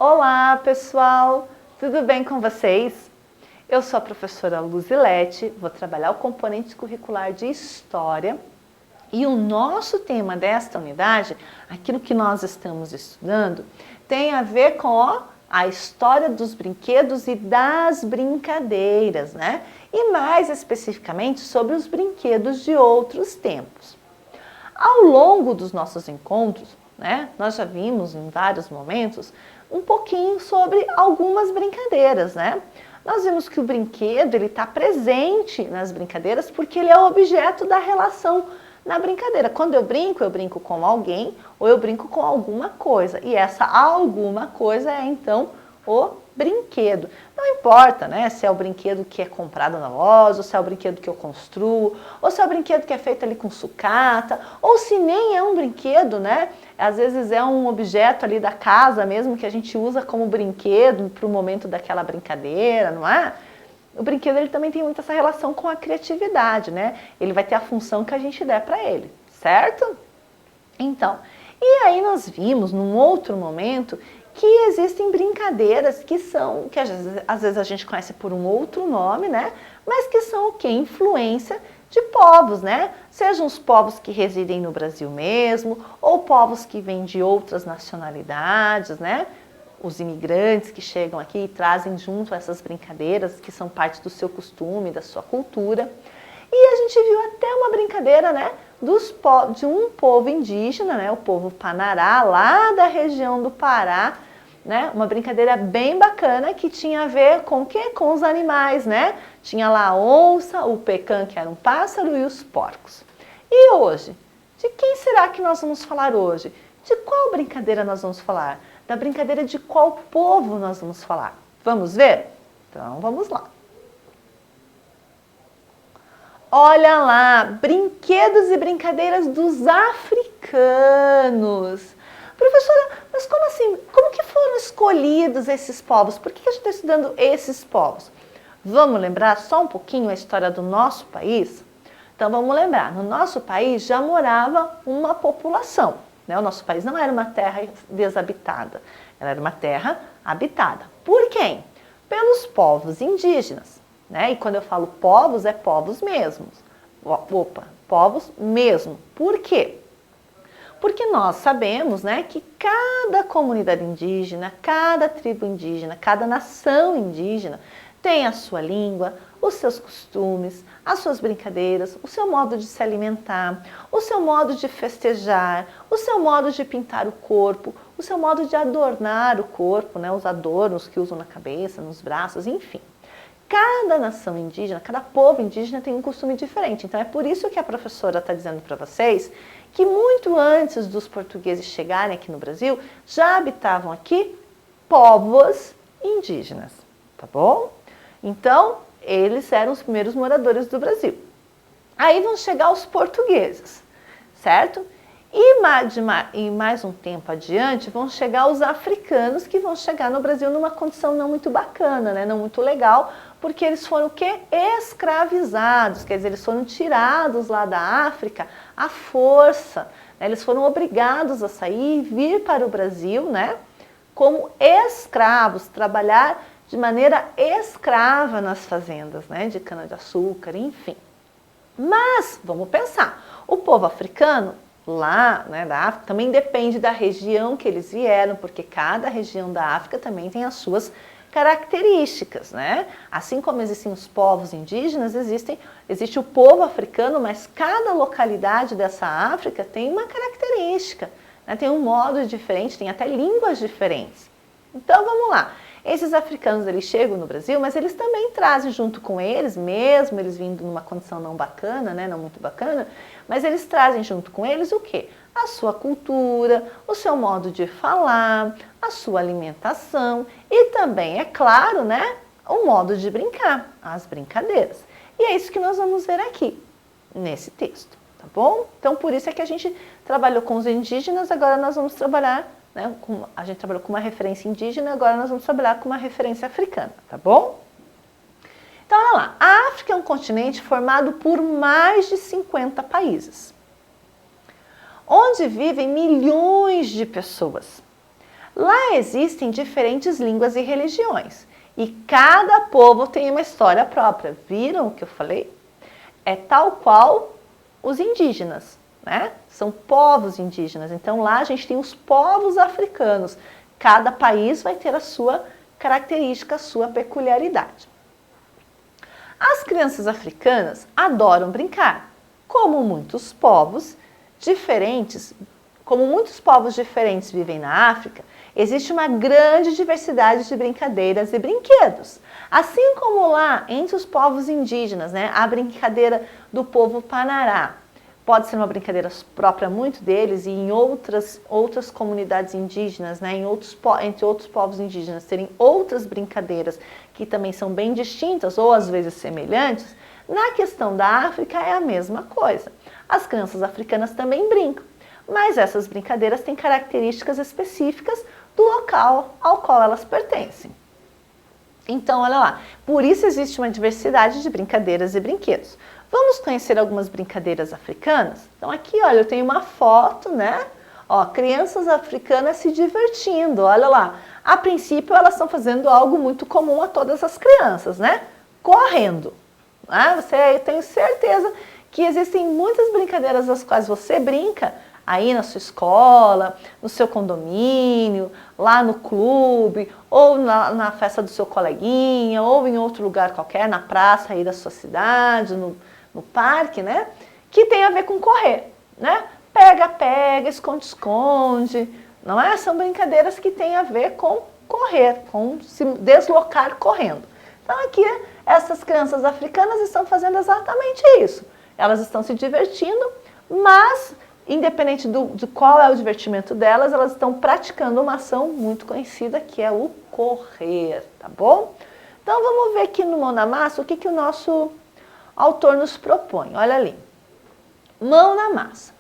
Olá, pessoal! Tudo bem com vocês? Eu sou a professora Luzilete, vou trabalhar o componente curricular de História e o nosso tema desta unidade, aquilo que nós estamos estudando, tem a ver com a história dos brinquedos e das brincadeiras, né? E mais especificamente sobre os brinquedos de outros tempos. Ao longo dos nossos encontros, né, nós já vimos em vários momentos um pouquinho sobre algumas brincadeiras, né? Nós vimos que o brinquedo ele está presente nas brincadeiras porque ele é o objeto da relação na brincadeira. Quando eu brinco com alguém ou eu brinco com alguma coisa. E essa alguma coisa é então o brinquedo. Não importa, né, se é o brinquedo que é comprado na loja, ou se é o brinquedo que eu construo, ou se é o brinquedo que é feito ali com sucata, ou se nem é um brinquedo, né? Às vezes é um objeto ali da casa mesmo que a gente usa como brinquedo para o momento daquela brincadeira, não é? O brinquedo ele também tem muito essa relação com a criatividade, né? Ele vai ter a função que a gente der para ele, certo? Então, e aí nós vimos num outro momento que existem brincadeiras que são, que às vezes a gente conhece por um outro nome, né? Mas que são o quê? Influência de povos, né? Sejam os povos que residem no Brasil mesmo, ou povos que vêm de outras nacionalidades, né? Os imigrantes que chegam aqui e trazem junto essas brincadeiras que são parte do seu costume, da sua cultura. E a gente viu até uma brincadeira, né, de um povo indígena, né, o povo Panará, lá da região do Pará, né, uma brincadeira bem bacana que tinha a ver com o quê? Com os animais, né? Tinha lá a onça, o pecan, que era um pássaro, e os porcos. E hoje? De quem será que nós vamos falar hoje? De qual brincadeira nós vamos falar? Da brincadeira de qual povo nós vamos falar? Vamos ver? Então, vamos lá. Olha lá, brinquedos e brincadeiras dos africanos. Professora, mas como assim? Como que foram escolhidos esses povos? Por que a gente está estudando esses povos? Vamos lembrar só um pouquinho a história do nosso país? Então vamos lembrar, no nosso país já morava uma população, né? O nosso país não era uma terra desabitada, ela era uma terra habitada. Por quem? Pelos povos indígenas. Né? E quando eu falo povos, é povos mesmos. Povos mesmo. Por quê? Porque nós sabemos, né, que cada comunidade indígena, cada tribo indígena, cada nação indígena tem a sua língua, os seus costumes, as suas brincadeiras, o seu modo de se alimentar, o seu modo de festejar, o seu modo de pintar o corpo, o seu modo de adornar o corpo, né, os adornos que usam na cabeça, nos braços, enfim. Cada nação indígena, cada povo indígena tem um costume diferente. Então é por isso que a professora está dizendo para vocês que muito antes dos portugueses chegarem aqui no Brasil, já habitavam aqui povos indígenas, tá bom? Então, eles eram os primeiros moradores do Brasil. Aí vão chegar os portugueses, certo? E mais um tempo adiante vão chegar os africanos que vão chegar no Brasil numa condição não muito bacana, né? Não muito legal, porque eles foram o quê? Escravizados, quer dizer, eles foram tirados lá da África à força, né? Eles foram obrigados a sair e vir para o Brasil, né? Como escravos, trabalhar de maneira escrava nas fazendas, né? De cana-de-açúcar, enfim. Mas, vamos pensar, o povo africano lá, né, da África, também depende da região que eles vieram, porque cada região da África também tem as suas características, né? Assim como existem os povos indígenas, existe o povo africano, mas cada localidade dessa África tem uma característica, né? Tem um modo diferente, tem até línguas diferentes. Então, vamos lá. Esses africanos, eles chegam no Brasil, mas eles também trazem junto com eles, mesmo eles vindo numa condição não bacana, né, não muito bacana, mas eles trazem junto com eles o quê? A sua cultura, o seu modo de falar, a sua alimentação e também, é claro, né, o modo de brincar, as brincadeiras. E é isso que nós vamos ver aqui, nesse texto, tá bom? Então, por isso é que a gente trabalhou com os indígenas, agora nós vamos trabalhar, né, a gente trabalhou com uma referência indígena, agora nós vamos trabalhar com uma referência africana, tá bom? Então, olha lá, a África é um continente formado por mais de 50 países, onde vivem milhões de pessoas. Lá existem diferentes línguas e religiões. E cada povo tem uma história própria. Viram o que eu falei? É tal qual os indígenas, né? São povos indígenas. Então lá a gente tem os povos africanos. Cada país vai ter a sua característica, a sua peculiaridade. As crianças africanas adoram brincar, como muitos povos diferentes vivem na África, existe uma grande diversidade de brincadeiras e brinquedos. Assim como lá entre os povos indígenas, né, a brincadeira do povo Panará pode ser uma brincadeira própria muito deles e em outras comunidades indígenas, né, entre outros povos indígenas, terem outras brincadeiras que também são bem distintas ou às vezes semelhantes. Na questão da África é a mesma coisa. As crianças africanas também brincam, mas essas brincadeiras têm características específicas do local ao qual elas pertencem. Então, olha lá, por isso existe uma diversidade de brincadeiras e brinquedos. Vamos conhecer algumas brincadeiras africanas? Então aqui, olha, eu tenho uma foto, né? Ó, crianças africanas se divertindo, olha lá. A princípio, elas estão fazendo algo muito comum a todas as crianças, né? Correndo. Eu tenho certeza que existem muitas brincadeiras das quais você brinca aí na sua escola, no seu condomínio, lá no clube, ou na festa do seu coleguinha, ou em outro lugar qualquer, na praça aí da sua cidade, no parque, né? Que tem a ver com correr, né? Pega, esconde, não é? São brincadeiras que têm a ver com correr, com se deslocar correndo. Então aqui, essas crianças africanas estão fazendo exatamente isso. Elas estão se divertindo, mas independente de qual é o divertimento delas, elas estão praticando uma ação muito conhecida que é o correr, tá bom? Então vamos ver aqui no Mão na Massa o que o nosso autor nos propõe. Olha ali. Mão na massa.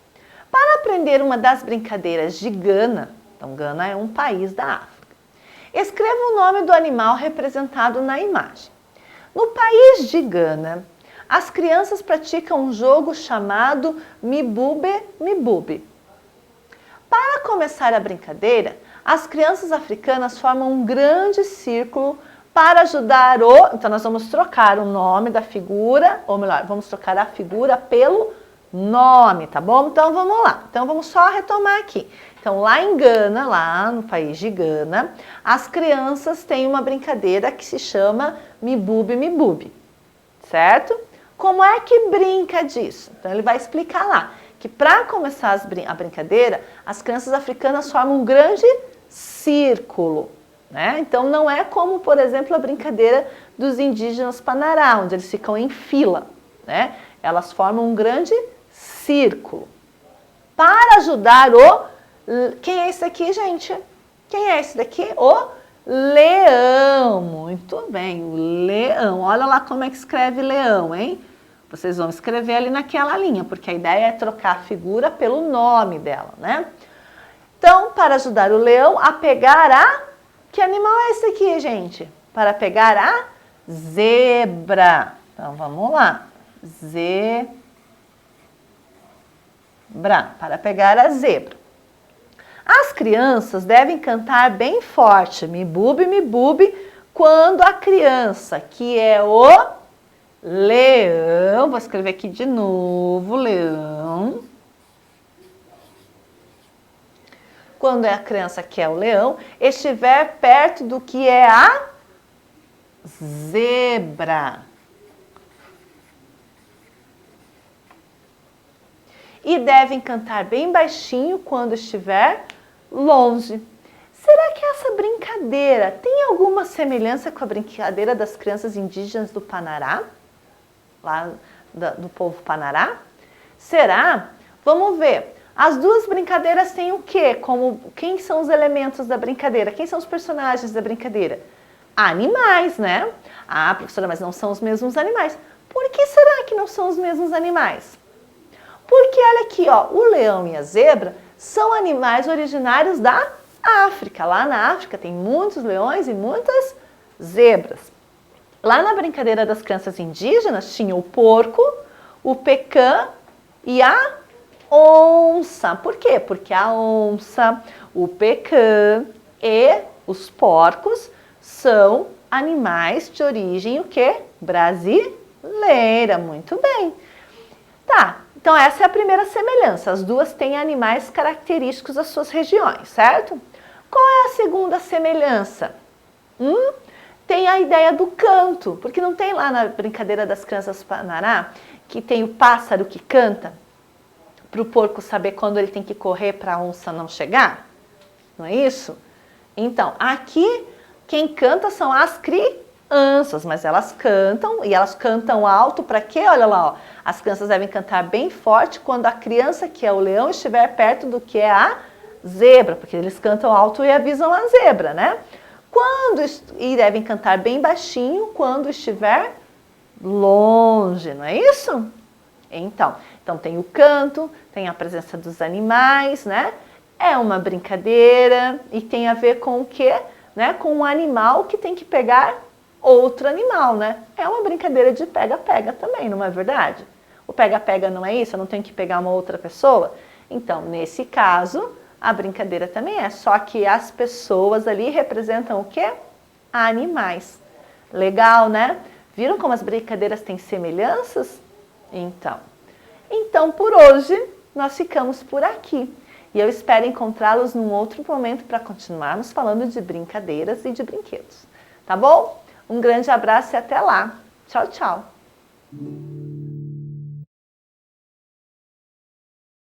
Para aprender uma das brincadeiras de Gana, então Gana é um país da África, escreva o nome do animal representado na imagem. No país de Gana, as crianças praticam um jogo chamado Mibube. Para começar a brincadeira, as crianças africanas formam um grande círculo para ajudar Então nós vamos trocar o nome da figura, ou melhor, vamos trocar a figura pelo nome, tá bom? Então vamos lá. Então vamos só retomar aqui. Então lá em Gana, lá no país de Gana, as crianças têm uma brincadeira que se chama Mibube, certo? Como é que brinca disso? Então ele vai explicar lá que para começar a brincadeira, as crianças africanas formam um grande círculo, né? Então não é como, por exemplo, a brincadeira dos indígenas Panará, onde eles ficam em fila, né? Elas formam um grande círculo. Para ajudar Quem é esse aqui, gente? Quem é esse daqui? O leão. Muito bem, o leão. Olha lá como é que escreve leão, hein? Vocês vão escrever ali naquela linha, porque a ideia é trocar a figura pelo nome dela, né? Então, para ajudar o leão a pegar Que animal é esse aqui, gente? Para pegar a zebra. Então, vamos lá. Zebra. Para pegar a zebra. As crianças devem cantar bem forte, Mibube, quando a criança, que é o leão, vou escrever aqui de novo, leão. Quando é a criança que é o leão, estiver perto do que é a zebra. E devem cantar bem baixinho quando estiver longe. Será que essa brincadeira tem alguma semelhança com a brincadeira das crianças indígenas do Panará? Lá do povo Panará? Será? Vamos ver. As duas brincadeiras têm o quê? Quem são os elementos da brincadeira? Quem são os personagens da brincadeira? Animais, né? Ah, professora, mas não são os mesmos animais. Por que será que não são os mesmos animais? Porque olha aqui, ó, o leão e a zebra são animais originários da África. Lá na África tem muitos leões e muitas zebras. Lá na brincadeira das crianças indígenas tinha o porco, o pecan e a onça. Por quê? Porque a onça, o pecan E os porcos são animais de origem o quê? Brasileira. Muito bem. Tá, então essa é a primeira semelhança. As duas têm animais característicos das suas regiões, certo? Qual é a segunda semelhança? Tem a ideia do canto, porque não tem lá na brincadeira das crianças do Panará que tem o pássaro que canta para o porco saber quando ele tem que correr para a onça não chegar? Não é isso? Então, aqui quem canta são as crianças, mas elas cantam e elas cantam alto para quê? Olha lá, ó, as crianças devem cantar bem forte quando a criança, que é o leão, estiver perto do que é a zebra, porque eles cantam alto e avisam a zebra, né? E devem cantar bem baixinho quando estiver longe, não é isso? Então tem o canto, tem a presença dos animais, né? É uma brincadeira e tem a ver com o quê? Né? Com um animal que tem que pegar outro animal, né? É uma brincadeira de pega-pega também, não é verdade? O pega-pega não é isso? Eu não tenho que pegar uma outra pessoa? Então, nesse caso, a brincadeira também é, só que as pessoas ali representam o quê? Animais. Legal, né? Viram como as brincadeiras têm semelhanças? Então por hoje nós ficamos por aqui. E eu espero encontrá-los num outro momento para continuarmos falando de brincadeiras e de brinquedos. Tá bom? Um grande abraço e até lá. Tchau, tchau.